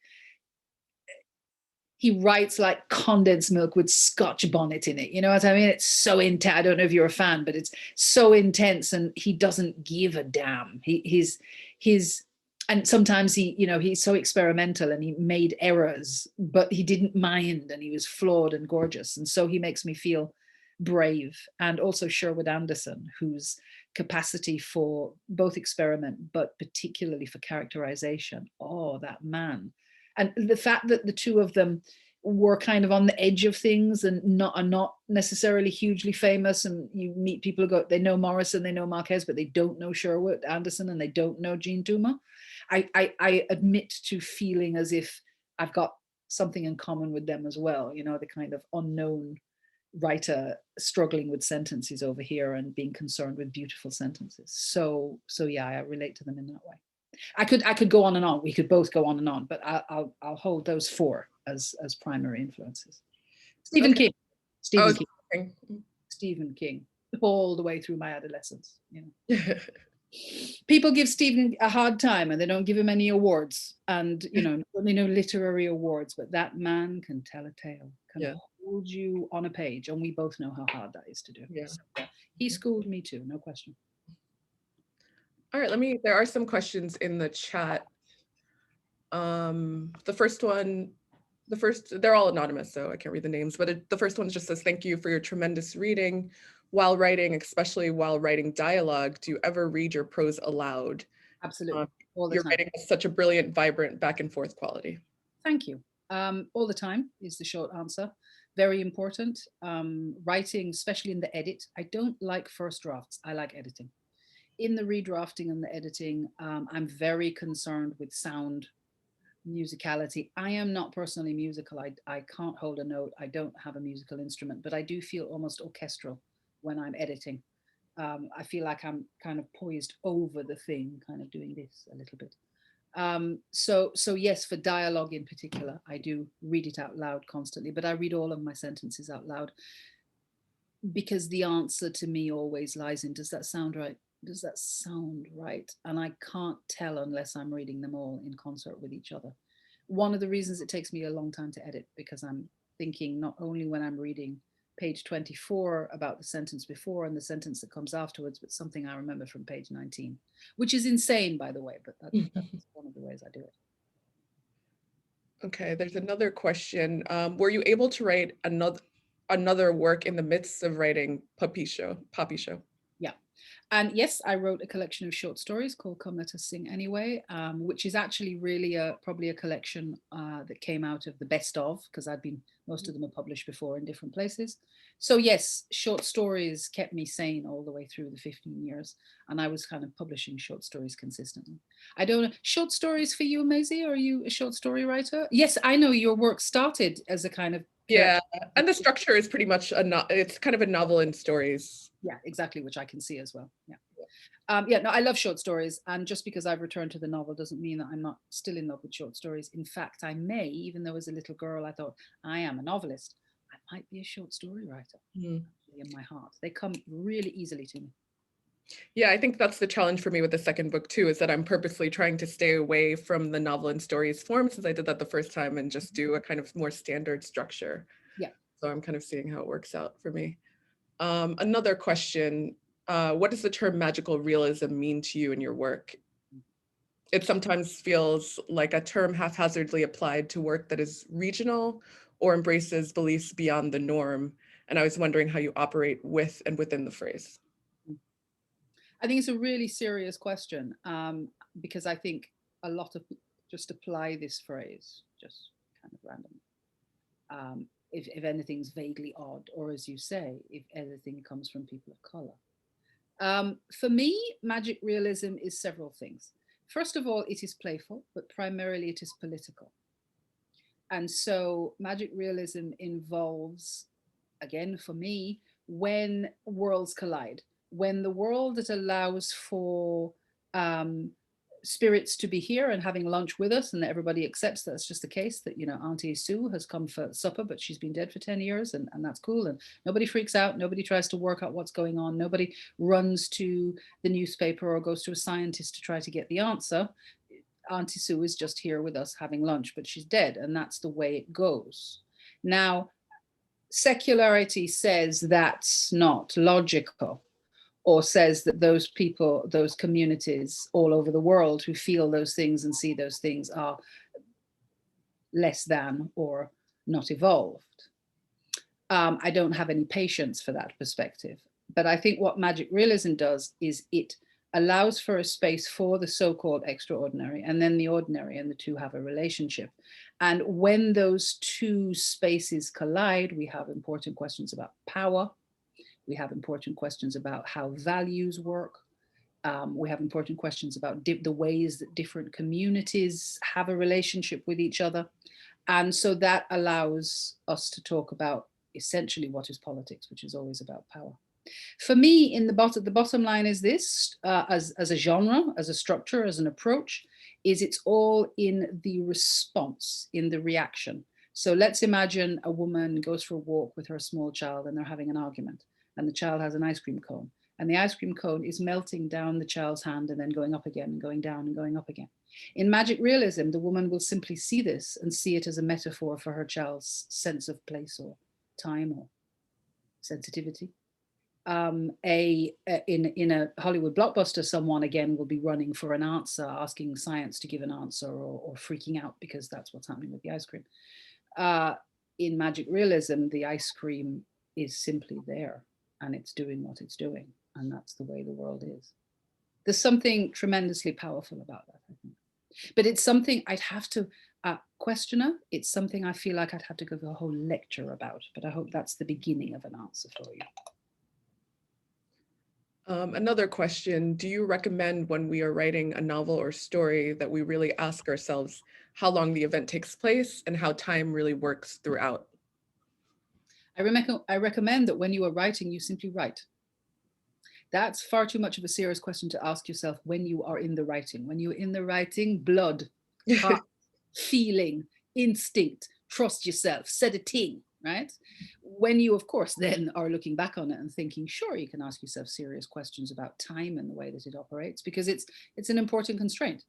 he writes like condensed milk with Scotch bonnet in it. You know what I mean? It's so intense. I don't know if you're a fan, but it's so intense, and he doesn't give a damn. And sometimes he's so experimental and he made errors, but he didn't mind, and he was flawed and gorgeous. And so he makes me feel brave. And also Sherwood Anderson, whose capacity for both experiment, but particularly for characterization. Oh, that man. And the fact that the two of them were kind of on the edge of things and are not necessarily hugely famous, and you meet people who go, they know Morrison, they know Marquez, but they don't know Sherwood Anderson and they don't know Jean Toomer. I admit to feeling as if I've got something in common with them as well, you know, the kind of unknown writer struggling with sentences over here and being concerned with beautiful sentences. So yeah, I relate to them in that way. I could go on and on. We could both go on and on, but I'll hold those four as primary influences. Stephen King, Stephen King, all the way through my adolescence. You know, people give Stephen a hard time, and they don't give him any awards, and you know, only no literary awards. But that man can tell a tale, can hold you on a page, and we both know how hard that is to do. Yeah. So, he schooled me too, no question. All right, there are some questions in the chat. The first, they're all anonymous, so I can't read the names, but the first one just says, thank you for your tremendous reading. While writing, especially while writing dialogue, do you ever read your prose aloud? Absolutely, all the your time. writing has such a brilliant, vibrant back and forth quality. Thank you. All the time is the short answer. Very important. Writing, especially in the edit. I don't like first drafts. I like editing. In the redrafting and the editing, I'm very concerned with sound, musicality. I am not personally musical. I can't hold a note. I don't have a musical instrument, but I do feel almost orchestral when I'm editing. I feel like I'm kind of poised over the thing, kind of doing this a little bit. So yes, for dialogue in particular, I do read it out loud constantly, but I read all of my sentences out loud because the answer to me always lies in, does that sound right? Does that sound right? And I can't tell unless I'm reading them all in concert with each other. One of the reasons it takes me a long time to edit, because I'm thinking not only when I'm reading page 24 about the sentence before and the sentence that comes afterwards, but something I remember from page 19, which is insane, by the way, but that's one of the ways I do it. Okay, there's another question. Were you able to write another work in the midst of writing Popisho? Yeah. And yes, I wrote a collection of short stories called Come Let Us Sing Anyway, which is actually really probably a collection that came out of the best of, because most of them are published before in different places. So yes, short stories kept me sane all the way through the 15 years. And I was kind of publishing short stories consistently. I don't know, short stories for you, Maisy? Are you a short story writer? Yes, I know your work started as a kind of... Yeah, and the structure is pretty much it's kind of a novel in stories. Yeah, exactly, which I can see as well. Yeah. No, I love short stories. And just because I've returned to the novel doesn't mean that I'm not still in love with short stories. In fact, I may, even though as a little girl, I thought I am a novelist, I might be a short story writer in my heart. They come really easily to me. Yeah, I think that's the challenge for me with the second book too, is that I'm purposely trying to stay away from the novel and stories form, since I did that the first time, and just do a kind of more standard structure. Yeah. So I'm kind of seeing how it works out for me. Another question, what does the term magical realism mean to you in your work? It sometimes feels like a term haphazardly applied to work that is regional or embraces beliefs beyond the norm. And I was wondering how you operate with and within the phrase. I think it's a really serious question, because I think a lot of people just apply this phrase just kind of randomly. If anything's vaguely odd, or as you say, if anything comes from people of color. For me, magic realism is several things. First of all, it is playful, but primarily it is political. And so magic realism involves, again, for me, when worlds collide, when the world that allows for spirits to be here and having lunch with us, and that everybody accepts that's just the case, that, you know, Auntie Sue has come for supper, but she's been dead for 10 years, and that's cool. And nobody freaks out. Nobody tries to work out what's going on. Nobody runs to the newspaper or goes to a scientist to try to get the answer. Auntie Sue is just here with us having lunch, but she's dead. And that's the way it goes. Now, secularity says that's not logical, or says that those people, those communities all over the world who feel those things and see those things are less than or not evolved. I don't have any patience for that perspective. But I think what magic realism does is it allows for a space for the so-called extraordinary and then the ordinary, and the two have a relationship. And when those two spaces collide, we have important questions about power. We have important questions about how values work. We have important questions about the ways that different communities have a relationship with each other. And so that allows us to talk about essentially what is politics, which is always about power. For me, the bottom line is this, as a genre, as a structure, as an approach, is it's all in the response, in the reaction. So let's imagine a woman goes for a walk with her small child and they're having an argument, and the child has an ice cream cone, and the ice cream cone is melting down the child's hand and then going up again and going down and going up again. In magic realism, the woman will simply see this and see it as a metaphor for her child's sense of place or time or sensitivity. In a Hollywood blockbuster, someone again will be running for an answer, asking science to give an answer, or freaking out because that's what's happening with the ice cream. In magic realism, the ice cream is simply there and it's doing what it's doing, and that's the way the world is. There's something tremendously powerful about that, I think. But it's something I'd have to questioner. It's something I feel like I'd have to give a whole lecture about, but I hope that's the beginning of an answer for you. Another question, do you recommend when we are writing a novel or story that we really ask ourselves how long the event takes place and how time really works throughout? I recommend that when you are writing, you simply write. That's far too much of a serious question to ask yourself when you are in the writing. When you're in the writing, blood, heart, feeling, instinct, trust yourself, said a thing, right? When you, of course, then are looking back on it and thinking, sure, you can ask yourself serious questions about time and the way that it operates, because it's an important constraint.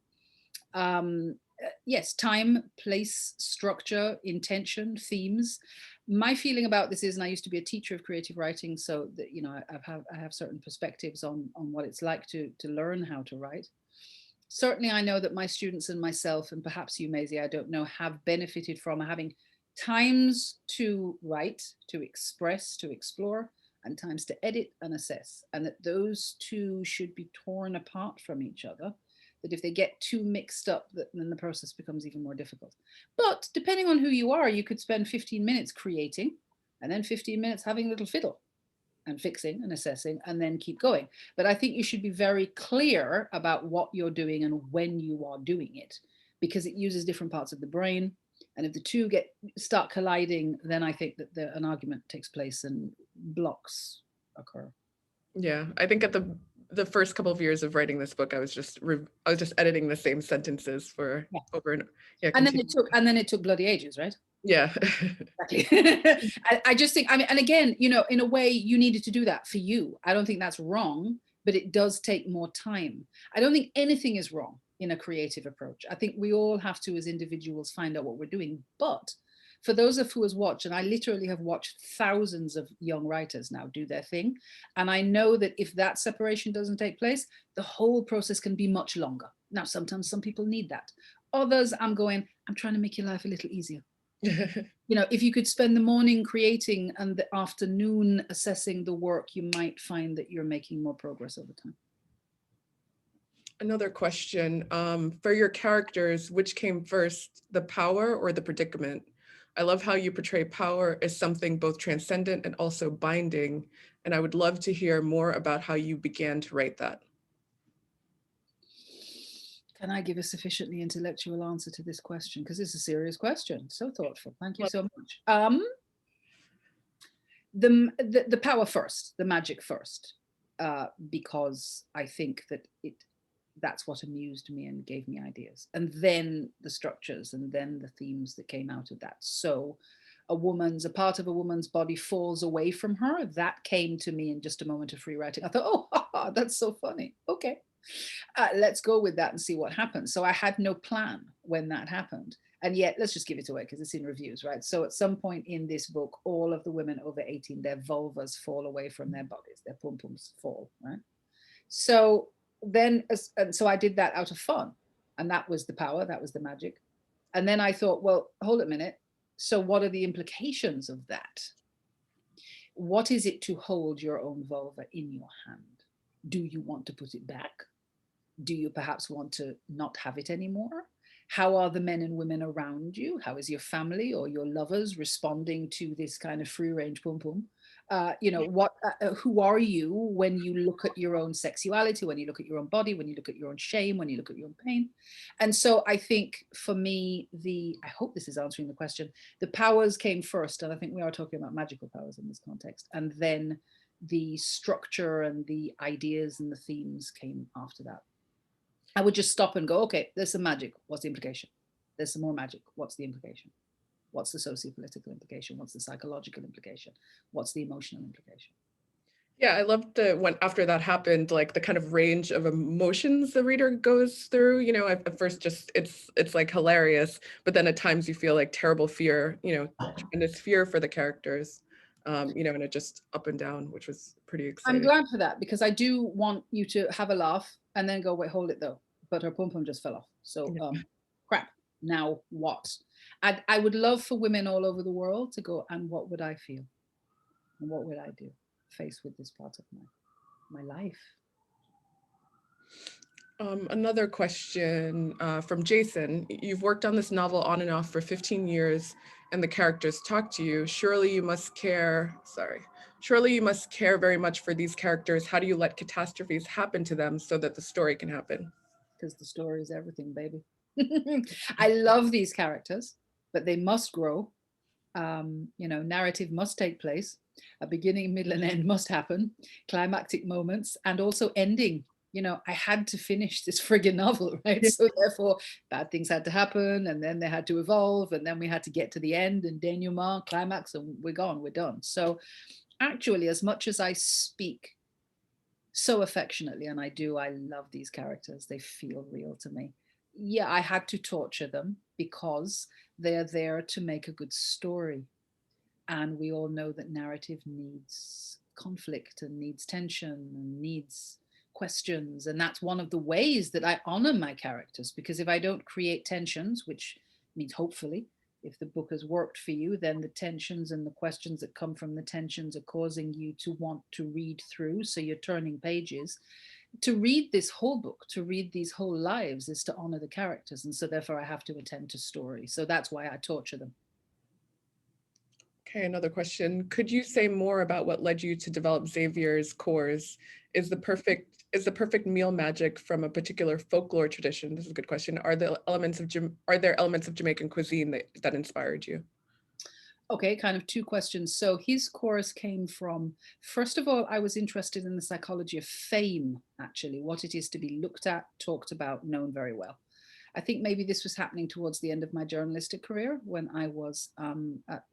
Yes, time, place, structure, intention, themes. My feeling about this is, and I used to be a teacher of creative writing, so that, you know, I have certain perspectives on what it's like to learn how to write. Certainly, I know that my students and myself, and perhaps you, Maisy, I don't know, have benefited from having times to write, to express, to explore, and times to edit and assess, and that those two should be torn apart from each other. That if they get too mixed up, then the process becomes even more difficult. But depending on who you are, you could spend 15 minutes creating and then 15 minutes having a little fiddle and fixing and assessing and then keep going. But I think you should be very clear about what you're doing and when you are doing it, because it uses different parts of the brain. And if the two start colliding, then I think that an argument takes place and blocks occur. Yeah, I think at the first couple of years of writing this book, I was just editing the same sentences for over and and then it took bloody ages, right? Yeah. Exactly. I just think, I mean, and again, you know, in a way you needed to do that for you. I don't think that's wrong, but it does take more time. I don't think anything is wrong in a creative approach. I think we all have to, as individuals, find out what we're doing. But for those of who has watched, and I literally have watched thousands of young writers now do their thing, and I know that if that separation doesn't take place, the whole process can be much longer. Now, sometimes some people need that. Others, I'm trying to make your life a little easier. You know, if you could spend the morning creating and the afternoon assessing the work, you might find that you're making more progress over time. Another question, for your characters, which came first, the power or the predicament? I love how you portray power as something both transcendent and also binding, and I would love to hear more about how you began to write that. Can I give a sufficiently intellectual answer to this question? Because it's a serious question. So thoughtful. Thank you so much. The power first, the magic first, because I think that that's what amused me and gave me ideas. And then the structures and then the themes that came out of that. So a part of a woman's body falls away from her. That came to me in just a moment of free writing. I thought, oh, that's so funny. Okay. Let's go with that and see what happens. So I had no plan when that happened. And yet, let's just give it away because it's in reviews, right? So at some point in this book, all of the women over 18, their vulvas fall away from their bodies, their pum-pums fall, right? So then, so I did that out of fun. And that was the power, that was the magic. And then I thought, well, hold a minute. So what are the implications of that? What is it to hold your own vulva in your hand? Do you want to put it back? Do you perhaps want to not have it anymore? How are the men and women around you? How is your family or your lovers responding to this kind of free range pum pum? You know, who are you when you look at your own sexuality, when you look at your own body, when you look at your own shame, when you look at your own pain? And so I think for me, I hope this is answering the question, the powers came first. And I think we are talking about magical powers in this context. And then the structure and the ideas and the themes came after that. I would just stop and go, okay, there's some magic. What's the implication? There's some more magic. What's the implication? What's the socio-political implication? What's the psychological implication? What's the emotional implication? Yeah, I loved when after that happened, like the kind of range of emotions the reader goes through. You know, at first just it's like hilarious, but then at times you feel like terrible fear, you know, tremendous fear for the characters. You know, and it just up and down, which was pretty exciting. I'm glad for that because I do want you to have a laugh and then go, wait, hold it though. But her pom pom just fell off. So crap. Now what? I would love for women all over the world to go, and what would I feel? And what would I do faced with this part of my life? Another question from Jason. You've worked on this novel on and off for 15 years and the characters talk to you. Surely you must care very much for these characters. How do you let catastrophes happen to them so that the story can happen? Because the story is everything, baby. I love these characters, but they must grow. You know, narrative must take place. A beginning, middle, and end must happen, climactic moments, and also ending. You know, I had to finish this friggin' novel, right? Yeah. So therefore, bad things had to happen, and then they had to evolve, and then we had to get to the end and denouement, climax, and we're gone, we're done. So actually, as much as I speak so affectionately, and I do, I love these characters, they feel real to me. Yeah, I had to torture them because they're there to make a good story. And we all know that narrative needs conflict and needs tension and needs questions. And that's one of the ways that I honor my characters, because if I don't create tensions, which means hopefully, if the book has worked for you, then the tensions and the questions that come from the tensions are causing you to want to read through. So you're turning pages. To read this whole book, to read these whole lives, is to honor the characters. And so therefore I have to attend to story. So that's why I torture them. Okay, another question. Could you say more about what led you to develop Xavier's cores? Is the perfect meal magic from a particular folklore tradition? This is a good question. Are there elements of Jamaican cuisine that inspired you? Okay, kind of two questions. So his course came from, first of all, I was interested in the psychology of fame, actually, what it is to be looked at, talked about, known very well. I think maybe this was happening towards the end of my journalistic career when I was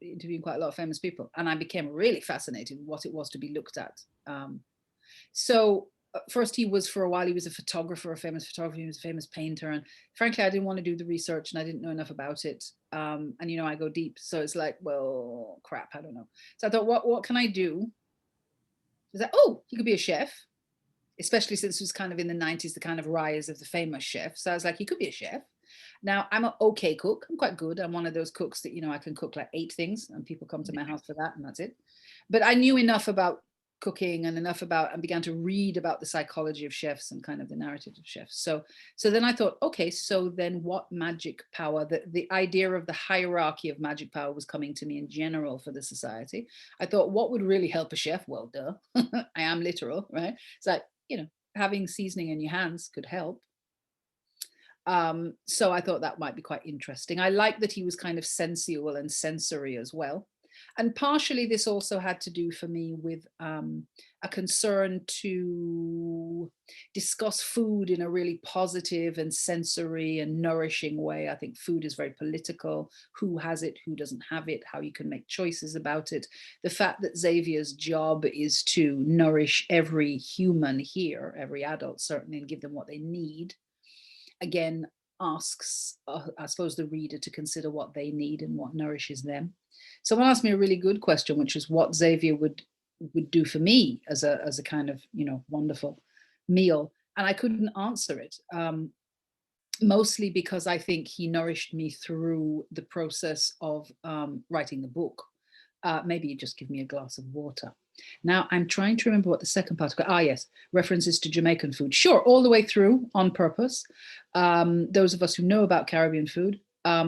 interviewing quite a lot of famous people, and I became really fascinated with what it was to be looked at. So first, he was, for a while, he was a photographer, a famous photographer, he was a famous painter, and frankly, I didn't want to do the research and I didn't know enough about it. And you know, I go deep, so it's like, well, crap, I don't know. So I thought, what can I do? Is that, oh, he could be a chef, especially since it was kind of in the 90s, the kind of rise of the famous chef. So I was like, he could be a chef. Now, I'm an okay cook. I'm quite good. I'm one of those cooks that, you know, I can cook like 8 things and people come to my house for that and that's it. But I knew enough about cooking and enough about, and began to read about the psychology of chefs and kind of the narrative of chefs. So then I thought, okay, so then what magic power, the idea of the hierarchy of magic power was coming to me in general for the society. I thought, what would really help a chef? Well, duh, I am literal, right? It's like, you know, having seasoning in your hands could help. So I thought that might be quite interesting. I like that he was kind of sensual and sensory as well. And partially this also had to do for me with a concern to discuss food in a really positive and sensory and nourishing way. I think food is very political. Who has it, who doesn't have it, how you can make choices about it. The fact that Xavier's job is to nourish every human here, every adult certainly, and give them what they need, again, asks, I suppose, the reader to consider what they need and what nourishes them. Someone asked me a really good question, which is what Xavier would do for me as a kind of, you know, wonderful meal. And I couldn't answer it, mostly because I think he nourished me through the process of writing the book. Maybe you just give me a glass of water. Now I'm trying to remember what the second part of, yes, references to Jamaican food. Sure, all the way through on purpose. Those of us who know about Caribbean food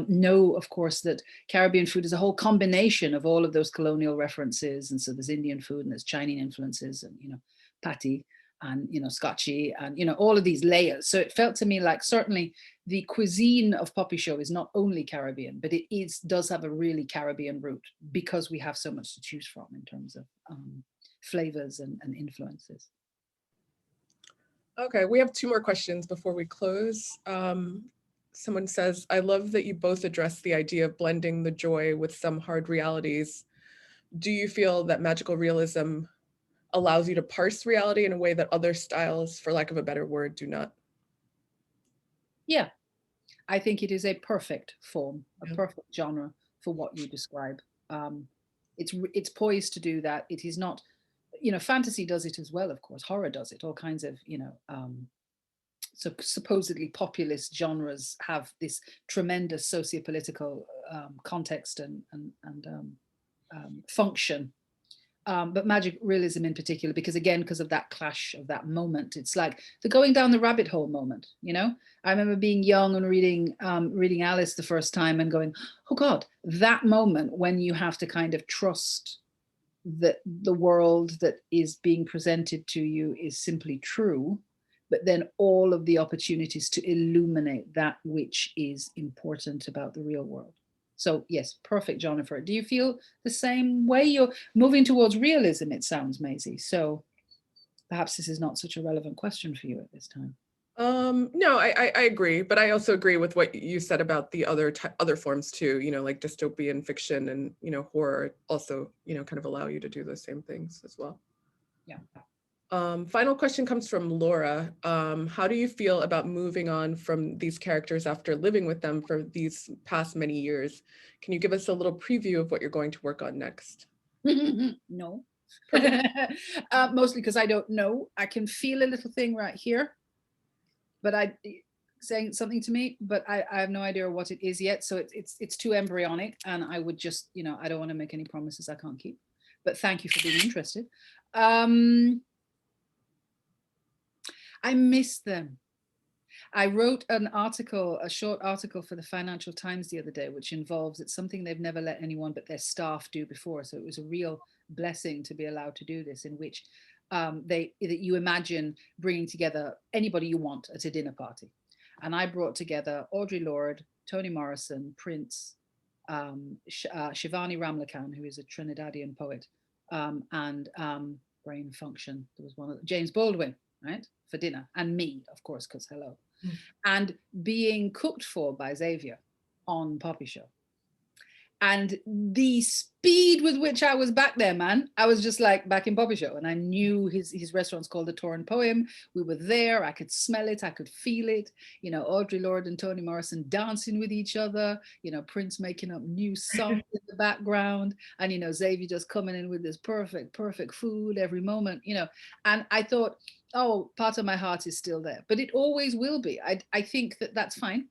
know, of course, that Caribbean food is a whole combination of all of those colonial references. And so there's Indian food and there's Chinese influences and, you know, patty and, you know, Scotchy and, you know, all of these layers. So it felt to me like certainly the cuisine of Popisho is not only Caribbean, but it does have a really Caribbean root because we have so much to choose from in terms of flavors and influences. Okay, we have 2 more questions before we close. Someone says, I love that you both address the idea of blending the joy with some hard realities. Do you feel that magical realism allows you to parse reality in a way that other styles, for lack of a better word, do not? Yeah, I think it is a perfect form, a perfect genre for what you describe. It's poised to do that. It is not, you know, fantasy does it as well, of course. Horror does it. All kinds of, you know, so supposedly populist genres have this tremendous sociopolitical context and function. But magic realism in particular, because again, because of that clash of that moment, it's like the going down the rabbit hole moment, you know? I remember being young and reading Alice the first time and going, oh God, that moment when you have to kind of trust that the world that is being presented to you is simply true, but then all of the opportunities to illuminate that which is important about the real world. So yes, perfect, Jennifer. Do you feel the same way? You're moving towards realism, it sounds, Maisy. So perhaps this is not such a relevant question for you at this time. No, I agree, but I also agree with what you said about the other forms too, like dystopian fiction and, horror also, kind of allow you to do those same things as well. Yeah. Final question comes from Laura. How do you feel about moving on from these characters after living with them for these past many years? Can you give us a little preview of what you're going to work on next? No. Mostly because I don't know. I can feel a little thing right here, but saying something to me, but I have no idea what it is yet. So it's too embryonic, and I would just, I don't want to make any promises I can't keep. But thank you for being interested. I miss them. I wrote an article, a short article for the Financial Times the other day, which involves, it's something they've never let anyone but their staff do before. So it was a real blessing to be allowed to do this, in which that you imagine bringing together anybody you want at a dinner party. And I brought together Audre Lorde, Toni Morrison, Prince, Shivani Ramlakhan, who is a Trinidadian poet, and Brain Function. There was one of James Baldwin, right, for dinner, and me, of course, because hello. And being cooked for by Xavier on Popisho. And the speed with which I was back there, man, I was just like back in Popisho, and I knew his restaurant's called the Torrent Poem. We were there, I could smell it, I could feel it. Audre Lorde and Toni Morrison dancing with each other, Prince making up new songs in the background, and Xavier just coming in with this perfect food every moment, and I thought, oh, part of my heart is still there, but it always will be. I think that's fine,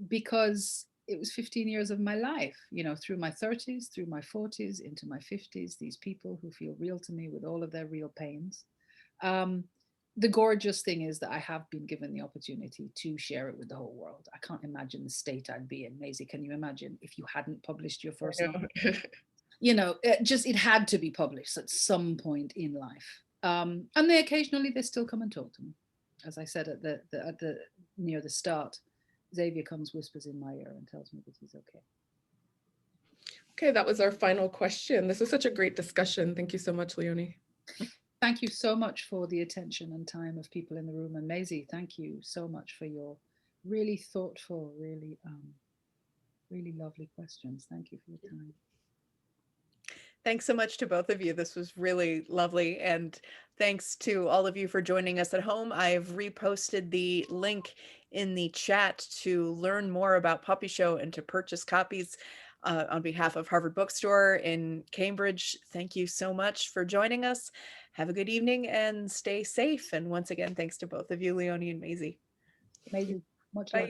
because it was 15 years of my life, through my 30s, through my 40s, into my 50s, these people who feel real to me with all of their real pains. The gorgeous thing is that I have been given the opportunity to share it with the whole world. I can't imagine the state I'd be in. Maisy, can you imagine if you hadn't published your first novel? It had to be published at some point in life. And they still come and talk to me. As I said near the start, Xavier comes, whispers in my ear, and tells me that he's okay. Okay, that was our final question. This was such a great discussion. Thank you so much, Leonie. Thank you so much for the attention and time of people in the room. And Maisy, thank you so much for your really thoughtful, really lovely questions. Thank you for your time. Thanks so much to both of you. This was really lovely. And thanks to all of you for joining us at home. I've reposted the link in the chat to learn more about Popisho and to purchase copies on behalf of Harvard Bookstore in Cambridge. Thank you so much for joining us. Have a good evening and stay safe. And once again, thanks to both of you, Leonie and Maisy. Maisy, much love.